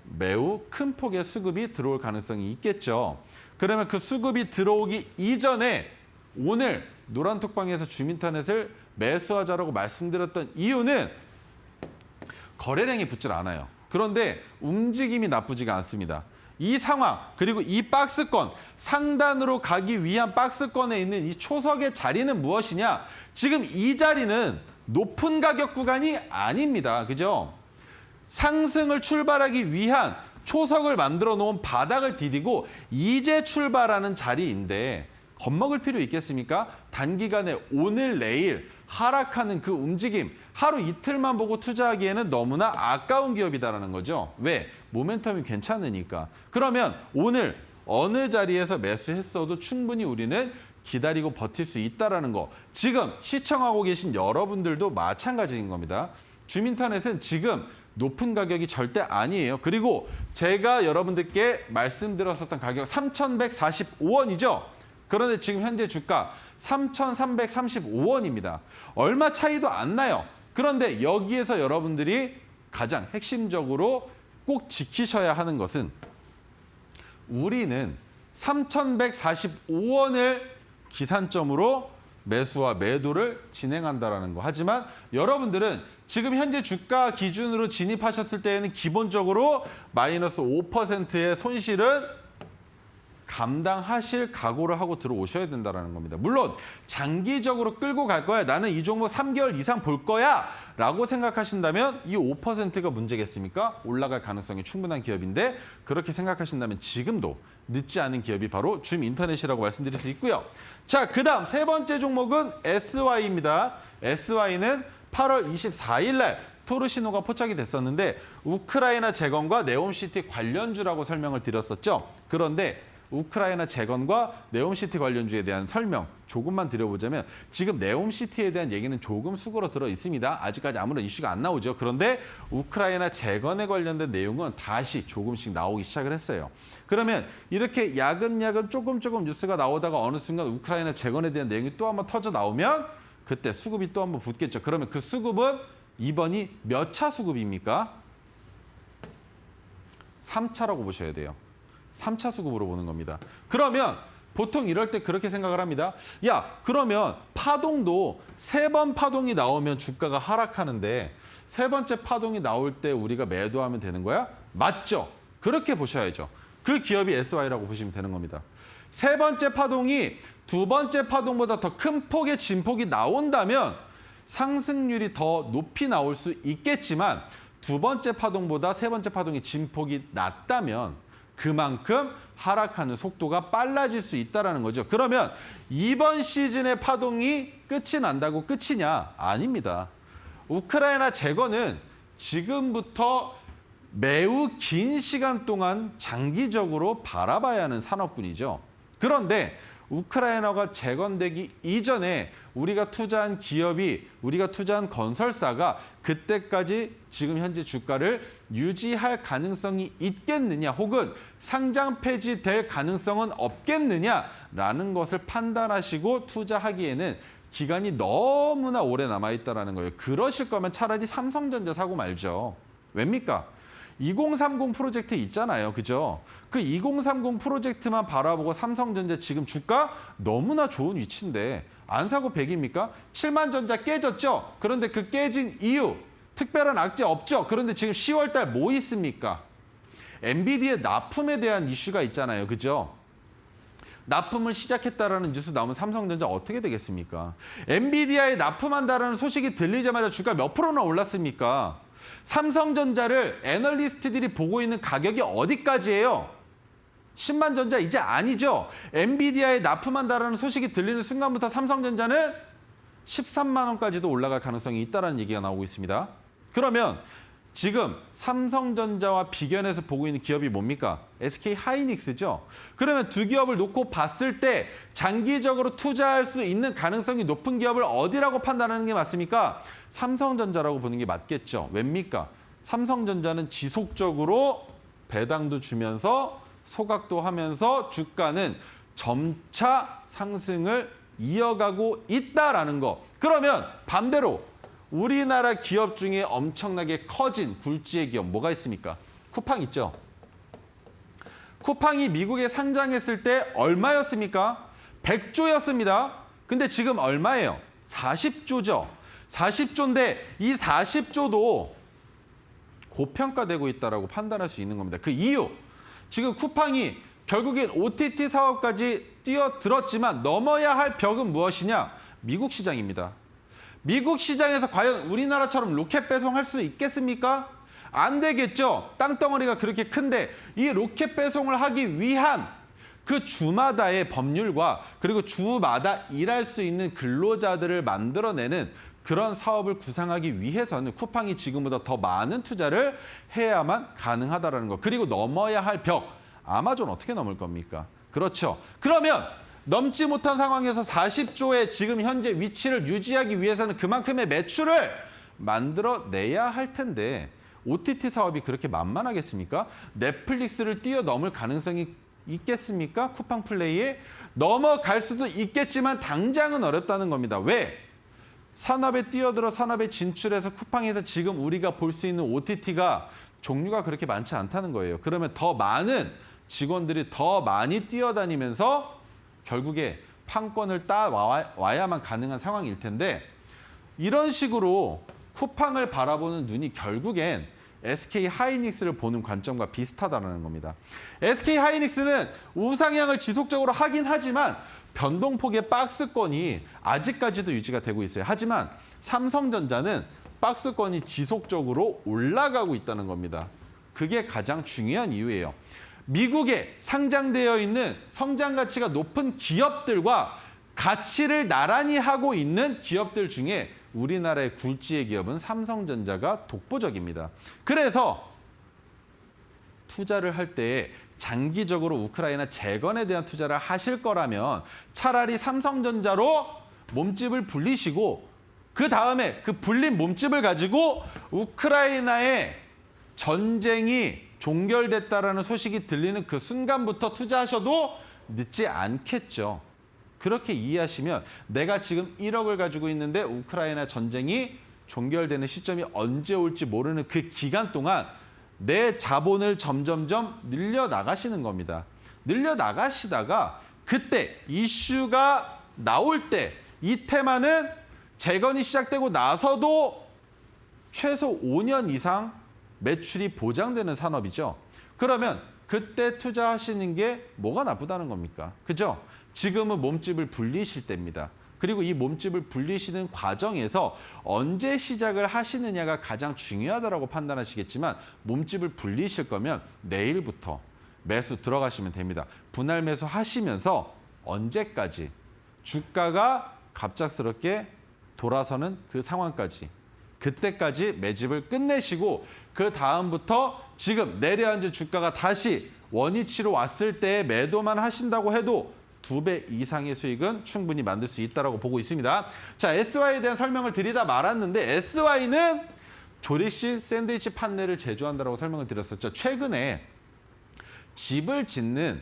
매우 큰 폭의 수급이 들어올 가능성이 있겠죠. 그러면 그 수급이 들어오기 이전에 오늘 노란톡방에서 주민터넷을 매수하자라고 말씀드렸던 이유는 거래량이 붙질 않아요. 그런데 움직임이 나쁘지가 않습니다. 이 상황 그리고 이 박스권 상단으로 가기 위한 박스권에 있는 이 초석의 자리는 무엇이냐? 지금 이 자리는 높은 가격 구간이 아닙니다. 그죠? 상승을 출발하기 위한 초석을 만들어 놓은 바닥을 디디고 이제 출발하는 자리인데 겁먹을 필요 있겠습니까? 단기간에 오늘 내일 하락하는 그 움직임 하루 이틀만 보고 투자하기에는 너무나 아까운 기업이다라는 거죠. 왜? 모멘텀이 괜찮으니까. 그러면 오늘 어느 자리에서 매수했어도 충분히 우리는 기다리고 버틸 수 있다라는 거. 지금 시청하고 계신 여러분들도 마찬가지인 겁니다. 주민터넷은 지금 높은 가격이 절대 아니에요. 그리고 제가 여러분들께 말씀드렸었던 가격 3,145원이죠. 그런데 지금 현재 주가 3,335원입니다. 얼마 차이도 안 나요. 그런데 여기에서 여러분들이 가장 핵심적으로 꼭 지키셔야 하는 것은 우리는 3,145원을 기산점으로 매수와 매도를 진행한다라는 거. 하지만 여러분들은 지금 현재 주가 기준으로 진입하셨을 때에는 기본적으로 마이너스 5%의 손실은 감당하실 각오를 하고 들어오셔야 된다는 겁니다. 물론 장기적으로 끌고 갈 거야. 나는 이 종목 3개월 이상 볼 거야. 라고 생각하신다면 이 5%가 문제겠습니까? 올라갈 가능성이 충분한 기업인데 그렇게 생각하신다면 지금도 늦지 않은 기업이 바로 줌인터넷이라고 말씀드릴 수 있고요. 자, 그다음 세 번째 종목은 SY입니다. SY는 8월 24일 날 토르시노가 포착이 됐었는데 우크라이나 재건과 네옴시티 관련주라고 설명을 드렸었죠. 그런데 우크라이나 재건과 네옴시티 관련주에 대한 설명 조금만 드려보자면 지금 네옴시티에 대한 얘기는 조금 수그러들어 있습니다. 아직까지 아무런 이슈가 안 나오죠. 그런데 우크라이나 재건에 관련된 내용은 다시 조금씩 나오기 시작을 했어요. 그러면 이렇게 야금야금 조금 뉴스가 나오다가 어느 순간 우크라이나 재건에 대한 내용이 또 한번 터져 나오면 그때 수급이 또 한번 붙겠죠. 그러면 그 수급은 이번이 몇 차 수급입니까? 3차라고 보셔야 돼요. 3차 수급으로 보는 겁니다. 그러면 보통 이럴 때 그렇게 생각을 합니다. 야, 그러면 파동도 3번 파동이 나오면 주가가 하락하는데 3번째 파동이 나올 때 우리가 매도하면 되는 거야? 맞죠? 그렇게 보셔야죠. 그 기업이 SY라고 보시면 되는 겁니다. 3번째 파동이 2번째 파동보다 더 큰 폭의 진폭이 나온다면 상승률이 더 높이 나올 수 있겠지만 2번째 파동보다 3번째 파동의 진폭이 낮다면 그만큼 하락하는 속도가 빨라질 수 있다는 거죠. 그러면 이번 시즌의 파동이 끝이 난다고 끝이냐? 아닙니다. 우크라이나 재건은 지금부터 매우 긴 시간 동안 장기적으로 바라봐야 하는 산업군이죠. 그런데 우크라이나가 재건되기 이전에 우리가 투자한 기업이, 우리가 투자한 건설사가 그때까지 지금 현재 주가를 유지할 가능성이 있겠느냐, 혹은 상장 폐지될 가능성은 없겠느냐라는 것을 판단하시고 투자하기에는 기간이 너무나 오래 남아있다는 거예요. 그러실 거면 차라리 삼성전자 사고 말죠. 왜입니까? 2030 프로젝트 있잖아요. 그죠? 그 2030 프로젝트만 바라보고 삼성전자 지금 주가 너무나 좋은 위치인데 안 사고 100입니까? 7만전자 깨졌죠? 그런데 그 깨진 이유, 특별한 악재 없죠? 그런데 지금 10월 달 뭐 있습니까? 엔비디아 납품에 대한 이슈가 있잖아요. 그죠? 납품을 시작했다라는 뉴스 나오면 삼성전자 어떻게 되겠습니까? 엔비디아에 납품한다라는 소식이 들리자마자 주가 몇 프로나 올랐습니까? 삼성전자를 애널리스트들이 보고 있는 가격이 어디까지예요? 10만 전자 이제 아니죠. 엔비디아에 납품한다라는 소식이 들리는 순간부터 삼성전자는 13만 원까지도 올라갈 가능성이 있다는 얘기가 나오고 있습니다. 그러면 지금 삼성전자와 비견해서 보고 있는 기업이 뭡니까? SK 하이닉스죠. 그러면 두 기업을 놓고 봤을 때 장기적으로 투자할 수 있는 가능성이 높은 기업을 어디라고 판단하는 게 맞습니까? 삼성전자라고 보는 게 맞겠죠. 왜입니까? 삼성전자는 지속적으로 배당도 주면서 소각도 하면서 주가는 점차 상승을 이어가고 있다라는 거. 그러면 반대로 우리나라 기업 중에 엄청나게 커진 굴지의 기업 뭐가 있습니까? 쿠팡 있죠. 쿠팡이 미국에 상장했을 때 얼마였습니까? 100조였습니다. 근데 지금 얼마예요? 40조죠. 40조인데 이 40조도 고평가되고 있다고 판단할 수 있는 겁니다. 그 이유, 지금 쿠팡이 결국엔 OTT 사업까지 뛰어들었지만 넘어야 할 벽은 무엇이냐? 미국 시장입니다. 미국 시장에서 과연 우리나라처럼 로켓 배송할 수 있겠습니까? 안 되겠죠. 땅덩어리가 그렇게 큰데 이 로켓 배송을 하기 위한 그 주마다의 법률과 그리고 주마다 일할 수 있는 근로자들을 만들어내는 그런 사업을 구상하기 위해서는 쿠팡이 지금보다 더 많은 투자를 해야만 가능하다는 것. 그리고 넘어야 할 벽. 아마존 어떻게 넘을 겁니까? 그렇죠. 그러면 넘지 못한 상황에서 40조의 지금 현재 위치를 유지하기 위해서는 그만큼의 매출을 만들어내야 할 텐데 OTT 사업이 그렇게 만만하겠습니까? 넷플릭스를 뛰어넘을 가능성이 있겠습니까? 쿠팡 플레이에 넘어갈 수도 있겠지만 당장은 어렵다는 겁니다. 왜? 산업에 뛰어들어 산업에 진출해서 쿠팡에서 지금 우리가 볼 수 있는 OTT가 종류가 그렇게 많지 않다는 거예요. 그러면 더 많은 직원들이 더 많이 뛰어다니면서 결국에 판권을 따와야만 가능한 상황일 텐데 이런 식으로 쿠팡을 바라보는 눈이 결국엔 SK 하이닉스를 보는 관점과 비슷하다는 겁니다. SK 하이닉스는 우상향을 지속적으로 하긴 하지만 변동폭의 박스권이 아직까지도 유지가 되고 있어요. 하지만 삼성전자는 박스권이 지속적으로 올라가고 있다는 겁니다. 그게 가장 중요한 이유예요. 미국에 상장되어 있는 성장 가치가 높은 기업들과 가치를 나란히 하고 있는 기업들 중에 우리나라의 굴지의 기업은 삼성전자가 독보적입니다. 그래서 투자를 할 때 장기적으로 우크라이나 재건에 대한 투자를 하실 거라면 차라리 삼성전자로 몸집을 불리시고 그 다음에 그 불린 몸집을 가지고 우크라이나의 전쟁이 종결됐다라는 소식이 들리는 그 순간부터 투자하셔도 늦지 않겠죠. 그렇게 이해하시면 내가 지금 1억을 가지고 있는데 우크라이나 전쟁이 종결되는 시점이 언제 올지 모르는 그 기간 동안 내 자본을 점점점 늘려나가시는 겁니다. 늘려나가시다가 그때 이슈가 나올 때 이 테마는 재건이 시작되고 나서도 최소 5년 이상 매출이 보장되는 산업이죠. 그러면 그때 투자하시는 게 뭐가 나쁘다는 겁니까? 그죠? 지금은 몸집을 불리실 때입니다. 그리고 이 몸집을 불리시는 과정에서 언제 시작을 하시느냐가 가장 중요하다고 판단하시겠지만 몸집을 불리실 거면 내일부터 매수 들어가시면 됩니다. 분할 매수 하시면서 언제까지 주가가 갑작스럽게 돌아서는 그 상황까지 그때까지 매집을 끝내시고 그 다음부터 지금 내려앉은 주가가 다시 원위치로 왔을 때 매도만 하신다고 해도 2배 이상의 수익은 충분히 만들 수 있다고 보고 있습니다. 자, SY에 대한 설명을 드리다 말았는데 SY는 조립식 샌드위치 판넬을 제조한다고 설명을 드렸었죠. 최근에 집을 짓는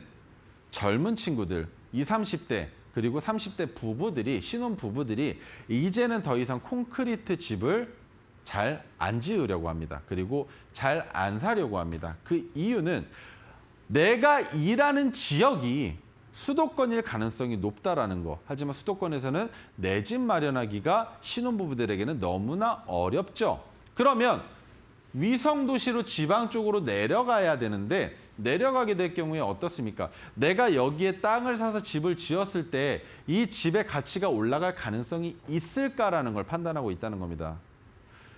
젊은 친구들, 20, 30대 그리고 30대 부부들이 신혼 부부들이 이제는 더 이상 콘크리트 집을 잘 안 지으려고 합니다. 그리고 잘 안 사려고 합니다. 그 이유는 내가 일하는 지역이 수도권일 가능성이 높다라는 거. 하지만 수도권에서는 내 집 마련하기가 신혼부부들에게는 너무나 어렵죠. 그러면 위성도시로 지방 쪽으로 내려가야 되는데 내려가게 될 경우에 어떻습니까? 내가 여기에 땅을 사서 집을 지었을 때 이 집의 가치가 올라갈 가능성이 있을까라는 걸 판단하고 있다는 겁니다.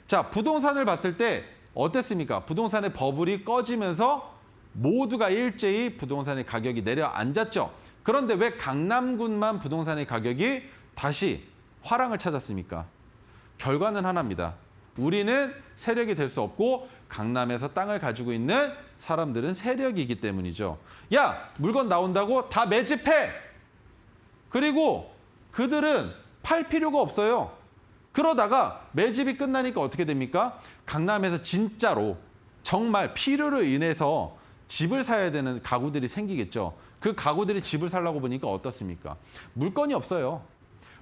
자, 부동산을 봤을 때 어땠습니까? 부동산의 버블이 꺼지면서 모두가 일제히 부동산의 가격이 내려앉았죠. 그런데 왜 강남군만 부동산의 가격이 다시 화랑을 찾았습니까? 결과는 하나입니다. 우리는 세력이 될 수 없고 강남에서 땅을 가지고 있는 사람들은 세력이기 때문이죠. 야, 물건 나온다고 다 매집해. 그리고 그들은 팔 필요가 없어요. 그러다가 매집이 끝나니까 어떻게 됩니까? 강남에서 진짜로 정말 필요로 인해서 집을 사야 되는 가구들이 생기겠죠. 그 가구들이 집을 살려고 보니까 어떻습니까? 물건이 없어요.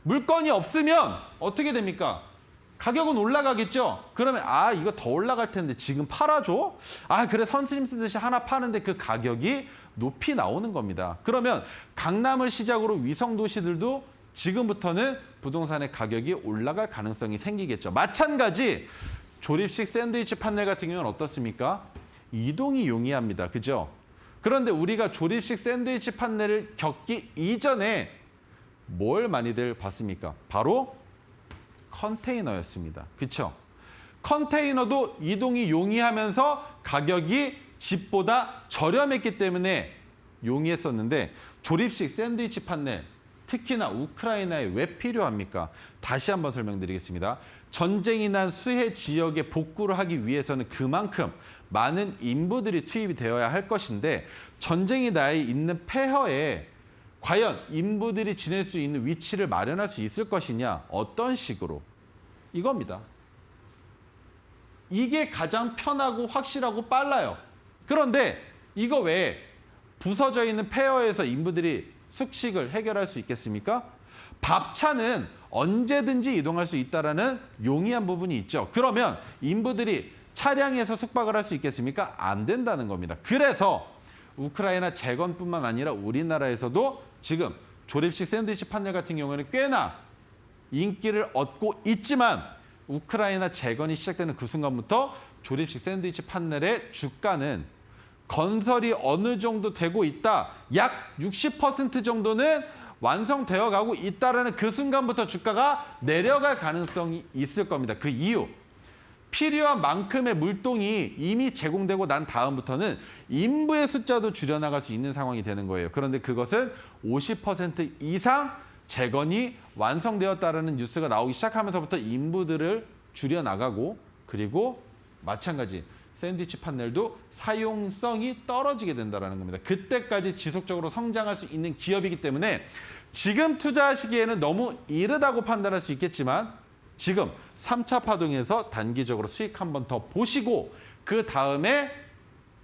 물건이 없으면 어떻게 됩니까? 가격은 올라가겠죠. 그러면 이거 더 올라갈 텐데 지금 팔아줘? 그래 선스림 쓰듯이 하나 파는데 그 가격이 높이 나오는 겁니다. 그러면 강남을 시작으로 위성도시들도 지금부터는 부동산의 가격이 올라갈 가능성이 생기겠죠. 마찬가지 조립식 샌드위치 판넬 같은 경우는 어떻습니까? 이동이 용이합니다. 그죠? 그런데 우리가 조립식 샌드위치 판넬을 겪기 이전에 뭘 많이들 봤습니까? 바로 컨테이너였습니다. 그렇죠? 컨테이너도 이동이 용이하면서 가격이 집보다 저렴했기 때문에 용이했었는데 조립식 샌드위치 판넬 특히나 우크라이나에 왜 필요합니까? 다시 한번 설명드리겠습니다. 전쟁이 난 수해 지역에 복구를 하기 위해서는 그만큼 많은 인부들이 투입이 되어야 할 것인데 전쟁이 나 있는 폐허에 과연 인부들이 지낼 수 있는 위치를 마련할 수 있을 것이냐? 어떤 식으로? 이겁니다. 이게 가장 편하고 확실하고 빨라요. 그런데 이거 외에 부서져 있는 폐허에서 인부들이 숙식을 해결할 수 있겠습니까? 밥차는 언제든지 이동할 수 있다는 용이한 부분이 있죠. 그러면 인부들이 차량에서 숙박을 할 수 있겠습니까? 안 된다는 겁니다. 그래서 우크라이나 재건뿐만 아니라 우리나라에서도 지금 조립식 샌드위치 판넬 같은 경우에는 꽤나 인기를 얻고 있지만 우크라이나 재건이 시작되는 그 순간부터 조립식 샌드위치 판넬의 주가는 건설이 어느 정도 되고 있다. 약 60% 정도는 완성되어 가고 있다라는 그 순간부터 주가가 내려갈 가능성이 있을 겁니다. 그 이유. 필요한 만큼의 물동이 이미 제공되고 난 다음부터는 인부의 숫자도 줄여나갈 수 있는 상황이 되는 거예요. 그런데 그것은 50% 이상 재건이 완성되었다라는 뉴스가 나오기 시작하면서부터 인부들을 줄여나가고 그리고 마찬가지 샌드위치 판넬도 사용성이 떨어지게 된다는 겁니다. 그때까지 지속적으로 성장할 수 있는 기업이기 때문에 지금 투자하시기에는 너무 이르다고 판단할 수 있겠지만 지금 3차 파동에서 단기적으로 수익 한번 더 보시고 그 다음에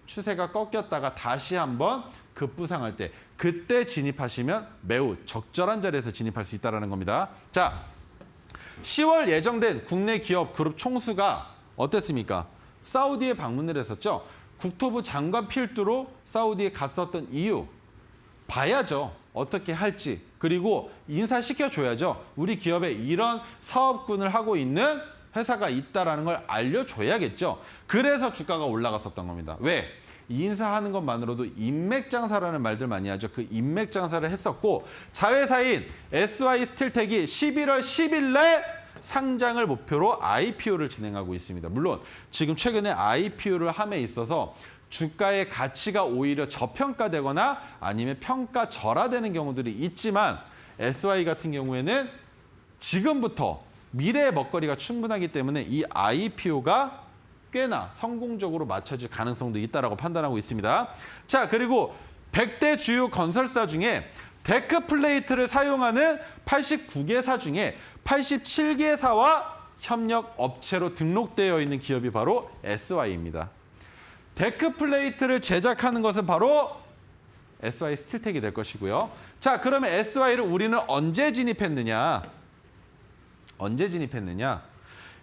추세가 꺾였다가 다시 한번 급부상할 때 그때 진입하시면 매우 적절한 자리에서 진입할 수 있다는 겁니다. 자, 10월 예정된 국내 기업 그룹 총수가 어땠습니까? 사우디에 방문을 했었죠. 국토부 장관 필두로 사우디에 갔었던 이유 봐야죠. 어떻게 할지. 그리고 인사시켜줘야죠. 우리 기업에 이런 사업군을 하고 있는 회사가 있다는 걸 알려줘야겠죠. 그래서 주가가 올라갔었던 겁니다. 왜? 인사하는 것만으로도 인맥장사라는 말들 많이 하죠. 그 인맥장사를 했었고 자회사인 SY스틸텍이 11월 10일 날 상장을 목표로 IPO를 진행하고 있습니다. 물론 지금 최근에 IPO를 함에 있어서 주가의 가치가 오히려 저평가되거나 아니면 평가절하되는 경우들이 있지만 SY 같은 경우에는 지금부터 미래의 먹거리가 충분하기 때문에 이 IPO가 꽤나 성공적으로 맞춰질 가능성도 있다고 판단하고 있습니다. 자, 그리고 100대 주요 건설사 중에 데크 플레이트를 사용하는 89개사 중에 87개사와 협력 업체로 등록되어 있는 기업이 바로 SY입니다. 데크 플레이트를 제작하는 것은 바로 SY 스틸텍이 될 것이고요. 자, 그러면 SY를 우리는 언제 진입했느냐?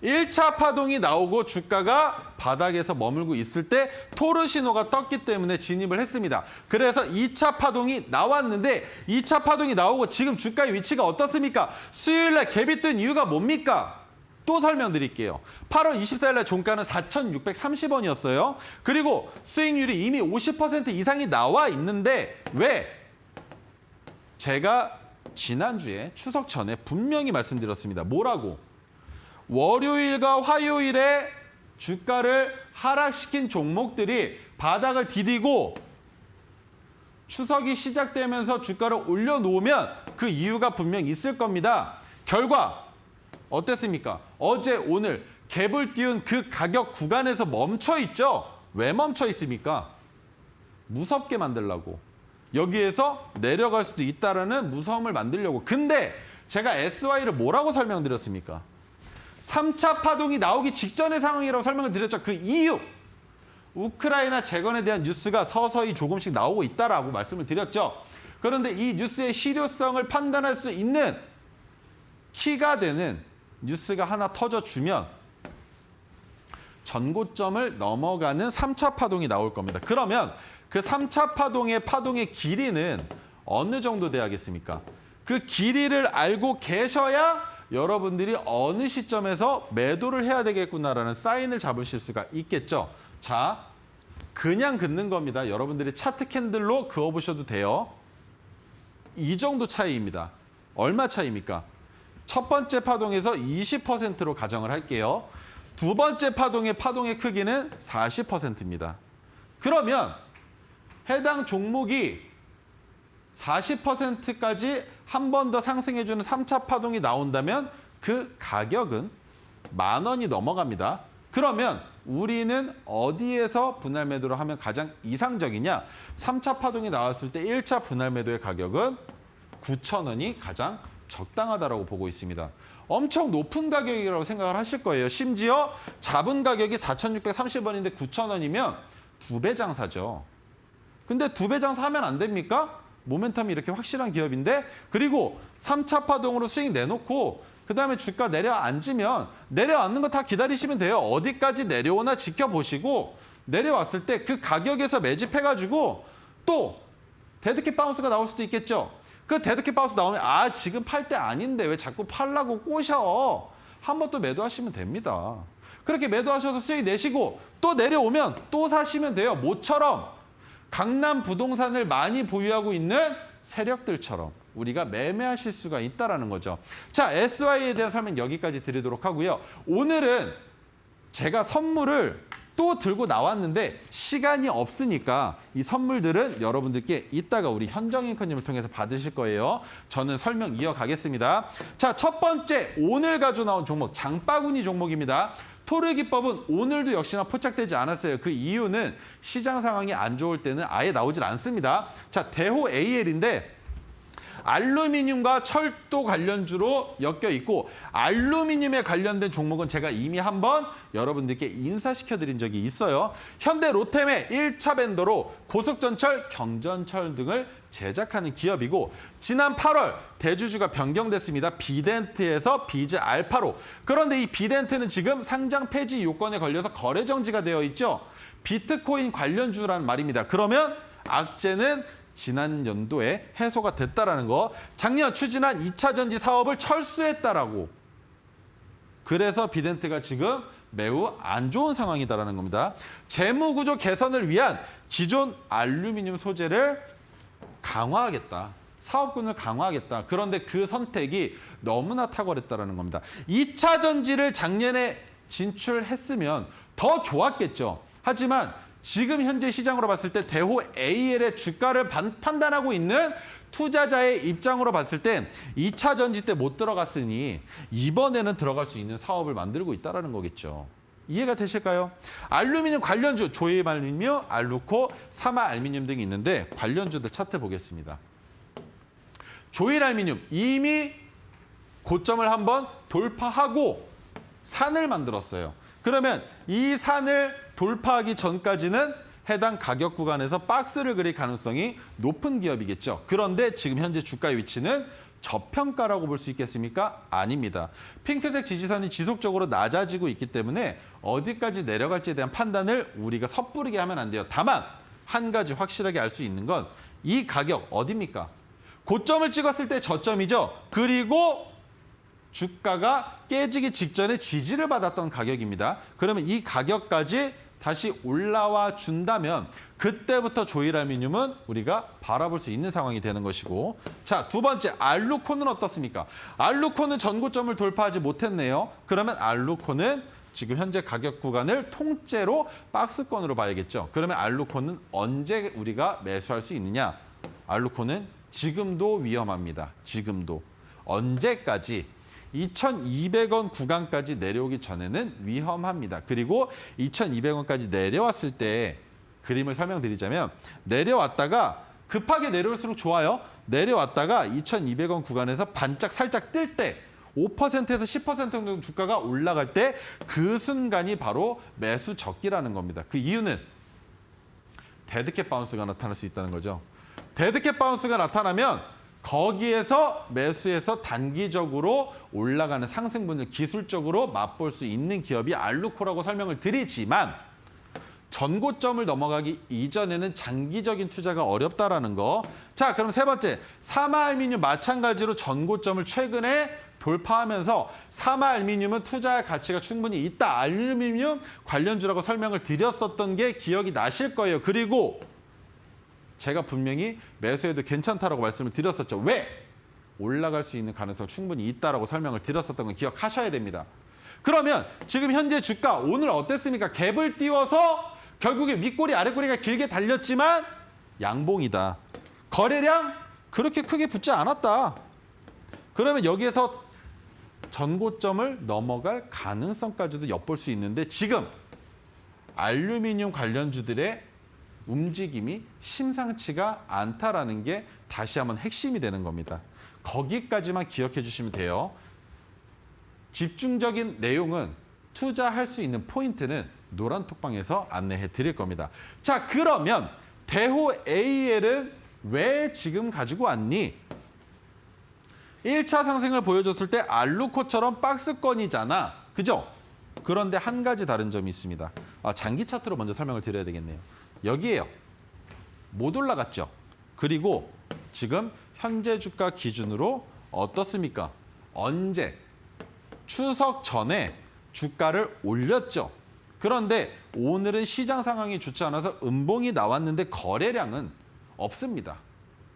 1차 파동이 나오고 주가가 바닥에서 머물고 있을 때 토르 신호가 떴기 때문에 진입을 했습니다. 그래서 2차 파동이 나왔는데 2차 파동이 나오고 지금 주가의 위치가 어떻습니까? 수요일날 갭이 뜬 이유가 뭡니까? 또 설명드릴게요. 8월 24일 날 종가는 4,630원이었어요. 그리고 수익률이 이미 50% 이상이 나와 있는데 왜? 제가 지난주에 추석 전에 분명히 말씀드렸습니다. 뭐라고? 월요일과 화요일에 주가를 하락시킨 종목들이 바닥을 디디고 추석이 시작되면서 주가를 올려놓으면 그 이유가 분명히 있을 겁니다. 결과 어땠습니까? 어제 오늘 갭을 띄운 그 가격 구간에서 멈춰 있죠? 왜 멈춰 있습니까? 무섭게 만들려고. 여기에서 내려갈 수도 있다라는 무서움을 만들려고. 근데 제가 SY를 뭐라고 설명드렸습니까? 3차 파동이 나오기 직전의 상황이라고 설명을 드렸죠. 그 이유. 우크라이나 재건에 대한 뉴스가 서서히 조금씩 나오고 있다라고 말씀을 드렸죠. 그런데 이 뉴스의 실효성을 판단할 수 있는 키가 되는 뉴스가 하나 터져주면 전고점을 넘어가는 3차 파동이 나올 겁니다. 그러면 그 3차 파동의 길이는 어느 정도 돼야겠습니까? 그 길이를 알고 계셔야 여러분들이 어느 시점에서 매도를 해야 되겠구나라는 사인을 잡으실 수가 있겠죠. 자, 그냥 긋는 겁니다. 여러분들이 차트 캔들로 그어보셔도 돼요. 이 정도 차이입니다. 얼마 차이입니까? 첫 번째 파동에서 20%로 가정을 할게요. 두 번째 파동의 크기는 40%입니다. 그러면 해당 종목이 40%까지 한 번 더 상승해주는 3차 파동이 나온다면 그 가격은 10,000원이 넘어갑니다. 그러면 우리는 어디에서 분할 매도를 하면 가장 이상적이냐? 3차 파동이 나왔을 때 1차 분할 매도의 가격은 9,000원이 가장 적당하다고 보고 있습니다. 엄청 높은 가격이라고 생각을 하실 거예요. 심지어 잡은 가격이 4,630원인데 9,000원이면 2배 장사죠. 근데 2배 장사하면 안 됩니까? 모멘텀이 이렇게 확실한 기업인데 그리고 3차 파동으로 수익 내놓고 그다음에 주가 내려앉으면 내려앉는 거 다 기다리시면 돼요. 어디까지 내려오나 지켜보시고 내려왔을 때 그 가격에서 매집해가지고 또 데드캣 바운스가 나올 수도 있겠죠. 그 데드캣 바운스 나오면 아 지금 팔 때 아닌데 왜 자꾸 팔라고 꼬셔. 한 번 또 매도하시면 됩니다. 그렇게 매도하셔서 수익 내시고 또 내려오면 또 사시면 돼요. 모처럼 강남 부동산을 많이 보유하고 있는 세력들처럼 우리가 매매하실 수가 있다는 거죠. 자, SY에 대한 설명 여기까지 드리도록 하고요. 오늘은 제가 선물을 또 들고 나왔는데 시간이 없으니까 이 선물들은 여러분들께 이따가 우리 현정앵커님을 통해서 받으실 거예요. 저는 설명 이어가겠습니다. 자, 첫 번째 오늘 가져 나온 종목 장바구니 종목입니다. 토르 기법은 오늘도 역시나 포착되지 않았어요. 그 이유는 시장 상황이 안 좋을 때는 아예 나오질 않습니다. 자, 대호 AL인데 알루미늄과 철도 관련주로 엮여 있고 알루미늄에 관련된 종목은 제가 이미 한번 여러분들께 인사시켜드린 적이 있어요. 현대 로템의 1차 벤더로 고속전철, 경전철 등을 제작하는 기업이고 지난 8월 대주주가 변경됐습니다. 비덴트에서 비즈 알파로. 그런데 이 비덴트는 지금 상장 폐지 요건에 걸려서 거래 정지가 되어 있죠. 비트코인 관련주라는 말입니다. 그러면 악재는 지난 연도에 해소가 됐다라는 거. 작년 추진한 2차 전지 사업을 철수했다라고. 그래서 비덴트가 지금 매우 안 좋은 상황이다라는 겁니다. 재무구조 개선을 위한 기존 알루미늄 소재를 강화하겠다. 사업군을 강화하겠다. 그런데 그 선택이 너무나 탁월했다라는 겁니다. 2차 전지를 작년에 진출했으면 더 좋았겠죠. 하지만 지금 현재 시장으로 봤을 때 대호 AL의 주가를 판단하고 있는 투자자의 입장으로 봤을 때 2차 전지 때 못 들어갔으니 이번에는 들어갈 수 있는 사업을 만들고 있다는 거겠죠. 이해가 되실까요? 알루미늄 관련주, 조이알루미늄, 알루코, 사마알루미늄 등이 있는데 관련주들 차트 보겠습니다. 조이알루미늄 이미 고점을 한번 돌파하고 산을 만들었어요. 그러면 이 산을 돌파하기 전까지는 해당 가격 구간에서 박스를 그릴 가능성이 높은 기업이겠죠. 그런데 지금 현재 주가의 위치는 저평가라고 볼 수 있겠습니까? 아닙니다. 핑크색 지지선이 지속적으로 낮아지고 있기 때문에 어디까지 내려갈지에 대한 판단을 우리가 섣부르게 하면 안 돼요. 다만 한 가지 확실하게 알 수 있는 건 이 가격 어디입니까? 고점을 찍었을 때 저점이죠. 그리고 주가가 깨지기 직전에 지지를 받았던 가격입니다. 그러면 이 가격까지 다시 올라와 준다면 그때부터 조이알루미늄은 우리가 바라볼 수 있는 상황이 되는 것이고, 자, 두 번째 알루코는 어떻습니까? 알루코는 전고점을 돌파하지 못했네요. 그러면 알루코는 지금 현재 가격 구간을 통째로 박스권으로 봐야겠죠. 그러면 알루코는 언제 우리가 매수할 수 있느냐? 알루코는 지금도 위험합니다. 지금도. 언제까지? 2,200원 구간까지 내려오기 전에는 위험합니다. 그리고 2,200원까지 내려왔을 때 그림을 설명드리자면 내려왔다가 급하게 내려올수록 좋아요. 내려왔다가 2,200원 구간에서 반짝 살짝 뜰 때 5%에서 10% 정도 주가가 올라갈 때 그 순간이 바로 매수 적기라는 겁니다. 그 이유는 데드캣 바운스가 나타날 수 있다는 거죠. 데드캣 바운스가 나타나면 거기에서 매수해서 단기적으로 올라가는 상승분을 기술적으로 맛볼 수 있는 기업이 알루코라고 설명을 드리지만 전고점을 넘어가기 이전에는 장기적인 투자가 어렵다라는 거. 자, 그럼 세 번째, 사마알루미늄 마찬가지로 전고점을 최근에 돌파하면서 사마알루미늄은 투자할 가치가 충분히 있다. 알루미늄 관련주라고 설명을 드렸었던 게 기억이 나실 거예요. 그리고 제가 분명히 매수해도 괜찮다라고 말씀을 드렸었죠. 왜? 올라갈 수 있는 가능성이 충분히 있다라고 설명을 드렸었던 건 기억하셔야 됩니다. 그러면 지금 현재 주가 오늘 어땠습니까? 갭을 띄워서 결국에 윗꼬리 아랫꼬리가 길게 달렸지만 양봉이다. 거래량 그렇게 크게 붙지 않았다. 그러면 여기에서 전고점을 넘어갈 가능성까지도 엿볼 수 있는데 지금 알루미늄 관련주들의 움직임이 심상치가 않다라는 게 다시 한번 핵심이 되는 겁니다. 거기까지만 기억해 주시면 돼요. 집중적인 내용은 투자할 수 있는 포인트는 노란 톡방에서 안내해 드릴 겁니다. 자, 그러면 대호 AL은 왜 지금 가지고 왔니? 1차 상승을 보여줬을 때 알루코처럼 박스권이잖아. 그죠? 그런데 한 가지 다른 점이 있습니다. 장기 차트로 먼저 설명을 드려야 되겠네요. 여기에요. 못 올라갔죠. 그리고 지금 현재 주가 기준으로 어떻습니까? 언제? 추석 전에 주가를 올렸죠. 그런데 오늘은 시장 상황이 좋지 않아서 음봉이 나왔는데 거래량은 없습니다.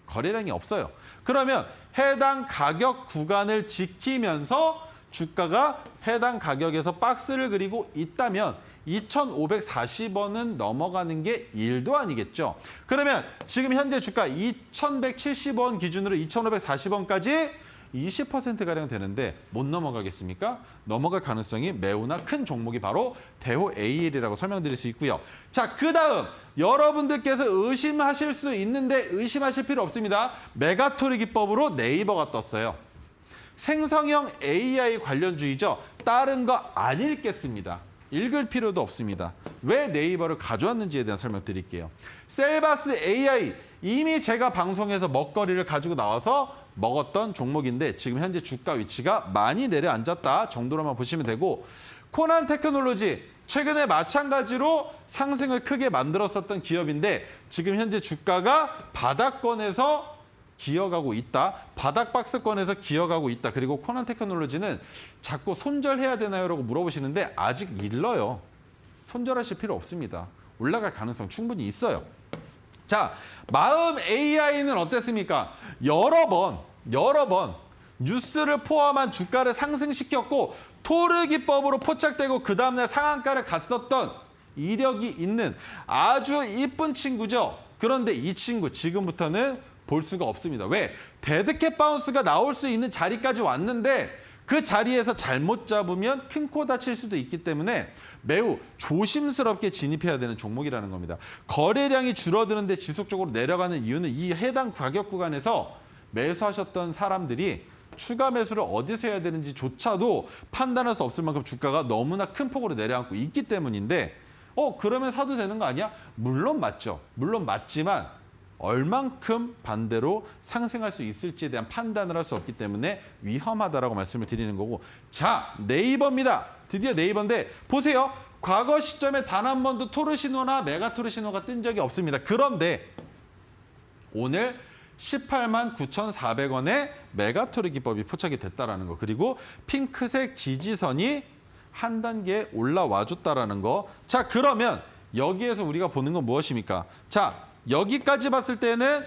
거래량이 없어요. 그러면 해당 가격 구간을 지키면서 주가가 해당 가격에서 박스를 그리고 있다면 2,540원은 넘어가는 게 일도 아니겠죠. 그러면 지금 현재 주가 2,170원 기준으로 2,540원까지 20%가량 되는데 못 넘어가겠습니까? 넘어갈 가능성이 매우나 큰 종목이 바로 대호 AL이라고 설명드릴 수 있고요. 자, 그다음 여러분들께서 의심하실 수 있는데 의심하실 필요 없습니다. 메가토리 기법으로 네이버가 떴어요. 생성형 AI 관련주의죠. 다른 거 안 읽겠습니다. 읽을 필요도 없습니다. 왜 네이버를 가져왔는지에 대한 설명 드릴게요. 셀바스 AI 이미 제가 방송에서 먹거리를 가지고 나와서 먹었던 종목인데 지금 현재 주가 위치가 많이 내려앉았다 정도로만 보시면 되고, 코난 테크놀로지 최근에 마찬가지로 상승을 크게 만들었었던 기업인데 지금 현재 주가가 바닥권에서 기어가고 있다. 바닥 박스권에서 기어가고 있다. 그리고 코난 테크놀로지는 자꾸 손절해야 되나요? 라고 물어보시는데 아직 일러요. 손절하실 필요 없습니다. 올라갈 가능성 충분히 있어요. 자, 마음 AI는 어땠습니까? 여러 번 뉴스를 포함한 주가를 상승시켰고 토르 기법으로 포착되고 그 다음날 상한가를 갔었던 이력이 있는 아주 이쁜 친구죠. 그런데 이 친구 지금부터는 볼 수가 없습니다. 왜? 데드캣 바운스가 나올 수 있는 자리까지 왔는데 그 자리에서 잘못 잡으면 큰 코 다칠 수도 있기 때문에 매우 조심스럽게 진입해야 되는 종목이라는 겁니다. 거래량이 줄어드는데 지속적으로 내려가는 이유는 이 해당 가격 구간에서 매수하셨던 사람들이 추가 매수를 어디서 해야 되는지조차도 판단할 수 없을 만큼 주가가 너무나 큰 폭으로 내려앉고 있기 때문인데 그러면 사도 되는 거 아니야? 물론 맞죠. 물론 맞지만 얼만큼 반대로 상승할 수 있을지에 대한 판단을 할 수 없기 때문에 위험하다라고 말씀을 드리는 거고. 자, 네이버입니다. 드디어 네이버인데 보세요. 과거 시점에 단 한 번도 토르 신호나 메가 토르 신호가 뜬 적이 없습니다. 그런데 오늘 18만 9,400원에 메가토르 기법이 포착이 됐다라는 거. 그리고 핑크색 지지선이 한 단계 올라와 줬다라는 거. 자, 그러면 여기에서 우리가 보는 건 무엇입니까? 자, 여기까지 봤을 때는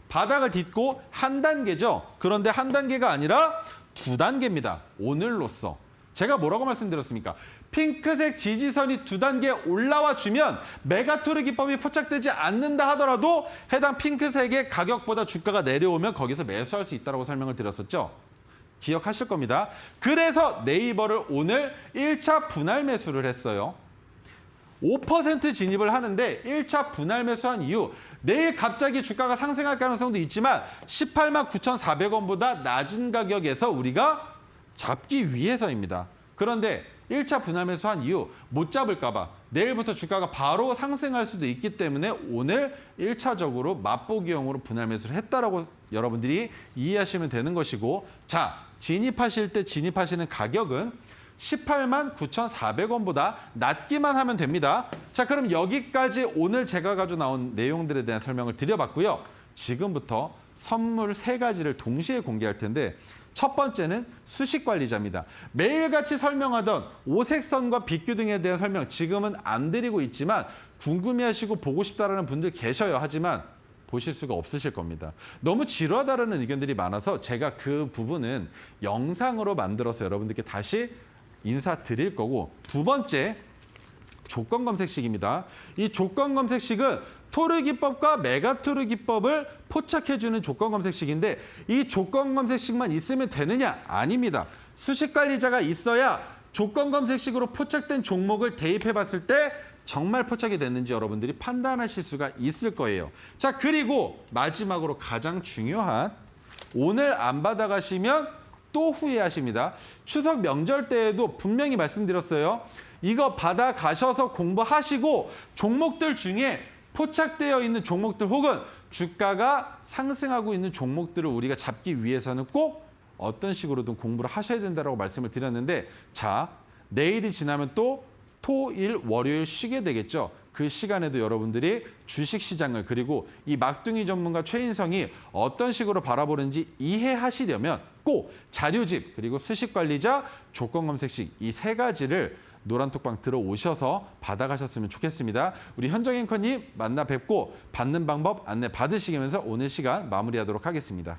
바닥을 딛고 한 단계죠. 그런데 한 단계가 아니라 두 단계입니다. 오늘로써. 제가 뭐라고 말씀드렸습니까? 핑크색 지지선이 두 단계 올라와 주면 메가토르 기법이 포착되지 않는다 하더라도 해당 핑크색의 가격보다 주가가 내려오면 거기서 매수할 수 있다고 설명을 드렸었죠. 기억하실 겁니다. 그래서 네이버를 오늘 1차 분할 매수를 했어요. 5% 진입을 하는데 1차 분할 매수한 이유, 내일 갑자기 주가가 상승할 가능성도 있지만 18만 9,400원보다 낮은 가격에서 우리가 잡기 위해서입니다. 그런데 1차 분할 매수한 이유, 못 잡을까 봐 내일부터 주가가 바로 상승할 수도 있기 때문에 오늘 1차적으로 맛보기용으로 분할 매수를 했다라고 여러분들이 이해하시면 되는 것이고, 자, 진입하실 때 진입하시는 가격은 18만 9,400원보다 낮기만 하면 됩니다. 자, 그럼 여기까지 오늘 제가 가지고 나온 내용들에 대한 설명을 드려봤고요. 지금부터 선물 3가지를 동시에 공개할 텐데 첫 번째는 수식관리자입니다. 매일같이 설명하던 오색선과 비큐 등에 대한 설명 지금은 안 드리고 있지만 궁금해하시고 보고 싶다라는 분들 계셔요. 하지만 보실 수가 없으실 겁니다. 너무 지루하다라는 의견들이 많아서 제가 그 부분은 영상으로 만들어서 여러분들께 다시 인사드릴 거고, 두 번째 조건 검색식입니다. 이 조건 검색식은 토르 기법과 메가토르 기법을 포착해주는 조건 검색식인데 이 조건 검색식만 있으면 되느냐? 아닙니다. 수식 관리자가 있어야 조건 검색식으로 포착된 종목을 대입해 봤을 때 정말 포착이 됐는지 여러분들이 판단하실 수가 있을 거예요. 자, 그리고 마지막으로 가장 중요한, 오늘 안 받아가시면 또 후회하십니다. 추석 명절 때에도 분명히 말씀드렸어요. 이거 받아가셔서 공부하시고 종목들 중에 포착되어 있는 종목들 혹은 주가가 상승하고 있는 종목들을 우리가 잡기 위해서는 꼭 어떤 식으로든 공부를 하셔야 된다고 말씀을 드렸는데, 자, 내일이 지나면 또 토, 일, 월요일 쉬게 되겠죠. 그 시간에도 여러분들이 주식시장을 그리고 이 막둥이 전문가 최인성이 어떤 식으로 바라보는지 이해하시려면 꼭 자료집 그리고 수식관리자, 조건검색식 이 3가지를 노란톡방 들어오셔서 받아가셨으면 좋겠습니다. 우리 현정 앵커님 만나 뵙고 받는 방법 안내 받으시면서 오늘 시간 마무리하도록 하겠습니다.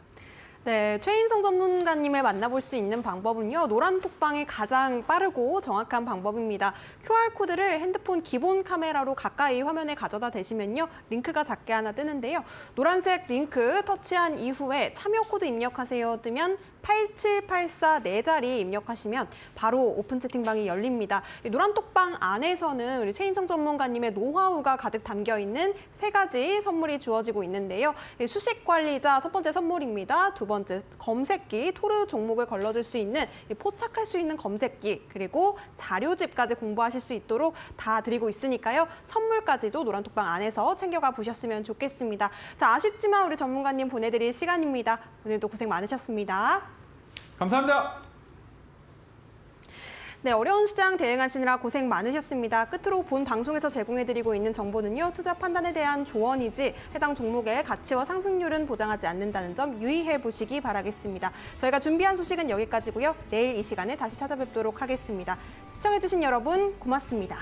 네, 최인성 전문가님을 만나볼 수 있는 방법은요. 노란톡방이 가장 빠르고 정확한 방법입니다. QR코드를 핸드폰 기본 카메라로 가까이 화면에 가져다 대시면요. 링크가 작게 하나 뜨는데요. 노란색 링크 터치한 이후에 참여 코드 입력하세요 뜨면 8784 4자리 입력하시면 바로 오픈 채팅방이 열립니다. 이 노란톡방 안에서는 우리 최인성 전문가님의 노하우가 가득 담겨있는 3가지 선물이 주어지고 있는데요. 수식관리자 첫 번째 선물입니다. 두 번째 검색기, 토르 종목을 걸러줄 수 있는 포착할 수 있는 검색기, 그리고 자료집까지 공부하실 수 있도록 다 드리고 있으니까요. 선물까지도 노란톡방 안에서 챙겨가 보셨으면 좋겠습니다. 자, 아쉽지만 우리 전문가님 보내드릴 시간입니다. 오늘도 고생 많으셨습니다. 감사합니다. 네, 어려운 시장 대응하시느라 고생 많으셨습니다. 끝으로 본 방송에서 제공해드리고 있는 정보는요. 투자 판단에 대한 조언이지 해당 종목의 가치와 상승률은 보장하지 않는다는 점 유의해 보시기 바라겠습니다. 저희가 준비한 소식은 여기까지고요. 내일 이 시간에 다시 찾아뵙도록 하겠습니다. 시청해주신 여러분 고맙습니다.